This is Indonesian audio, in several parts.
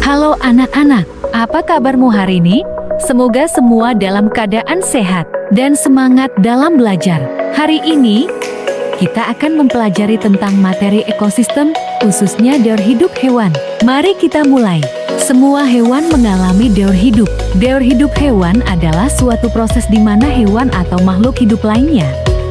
Halo anak-anak, apa kabarmu hari ini? Semoga semua dalam keadaan sehat dan semangat dalam belajar. Hari ini, kita akan mempelajari tentang materi ekosistem, khususnya daur hidup hewan. Mari kita mulai. Semua hewan mengalami daur hidup. Daur hidup hewan adalah suatu proses di mana hewan atau makhluk hidup lainnya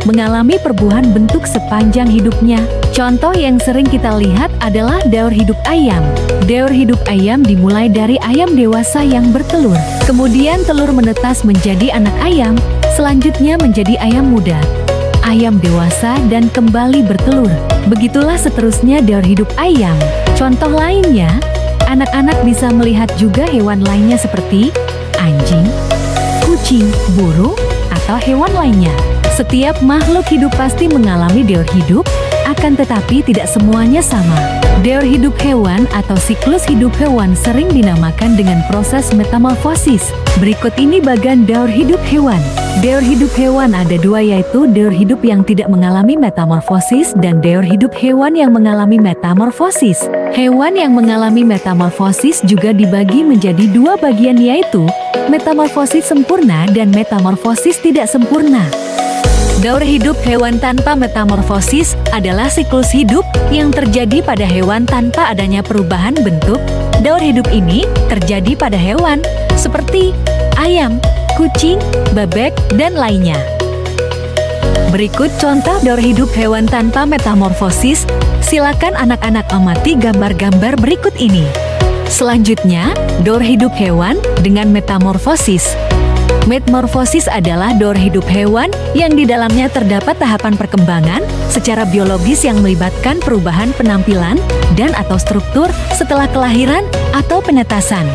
mengalami perubahan bentuk sepanjang hidupnya. Contoh yang sering kita lihat adalah daur hidup ayam. Daur hidup ayam dimulai dari ayam dewasa yang bertelur. Kemudian telur menetas menjadi anak ayam, selanjutnya menjadi ayam muda, ayam dewasa dan kembali bertelur. Begitulah seterusnya daur hidup ayam. Contoh lainnya, anak-anak bisa melihat juga hewan lainnya seperti anjing, kucing, burung, atau hewan lainnya. Setiap makhluk hidup pasti mengalami daur hidup, akan tetapi tidak semuanya sama. Daur hidup hewan atau siklus hidup hewan sering dinamakan dengan proses metamorfosis. Berikut ini bagian daur hidup hewan. Daur hidup hewan ada dua, yaitu daur hidup yang tidak mengalami metamorfosis dan daur hidup hewan yang mengalami metamorfosis. Hewan yang mengalami metamorfosis juga dibagi menjadi dua bagian, yaitu metamorfosis sempurna dan metamorfosis tidak sempurna. Daur hidup hewan tanpa metamorfosis adalah siklus hidup yang terjadi pada hewan tanpa adanya perubahan bentuk. Daur hidup ini terjadi pada hewan seperti ayam, kucing, bebek, dan lainnya. Berikut contoh daur hidup hewan tanpa metamorfosis. Silakan anak-anak amati gambar-gambar berikut ini. Selanjutnya, daur hidup hewan dengan metamorfosis. Metamorfosis adalah daur hidup hewan yang di dalamnya terdapat tahapan perkembangan secara biologis yang melibatkan perubahan penampilan dan atau struktur setelah kelahiran atau penetasan.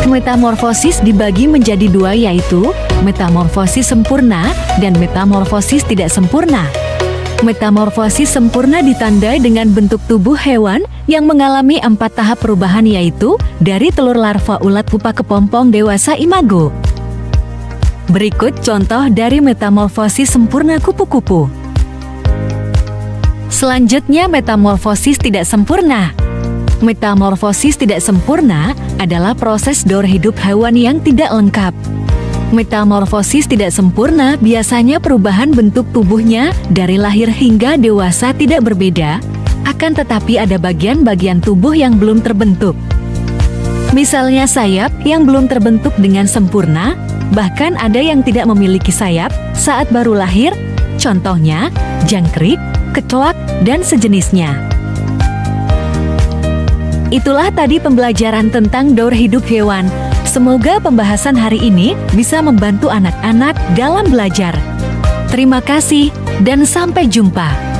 Metamorfosis dibagi menjadi dua, yaitu metamorfosis sempurna dan metamorfosis tidak sempurna. Metamorfosis sempurna ditandai dengan bentuk tubuh hewan yang mengalami 4 tahap perubahan, yaitu dari telur larva ulat pupa kepompong dewasa imago. Berikut contoh dari metamorfosis sempurna kupu-kupu. Selanjutnya, metamorfosis tidak sempurna. Metamorfosis tidak sempurna adalah proses daur hidup hewan yang tidak lengkap. Metamorfosis tidak sempurna biasanya perubahan bentuk tubuhnya dari lahir hingga dewasa tidak berbeda, akan tetapi ada bagian-bagian tubuh yang belum terbentuk. Misalnya sayap yang belum terbentuk dengan sempurna, bahkan ada yang tidak memiliki sayap saat baru lahir, contohnya jangkrik, kecoak, dan sejenisnya. Itulah tadi pembelajaran tentang daur hidup hewan. Semoga pembahasan hari ini bisa membantu anak-anak dalam belajar. Terima kasih dan sampai jumpa.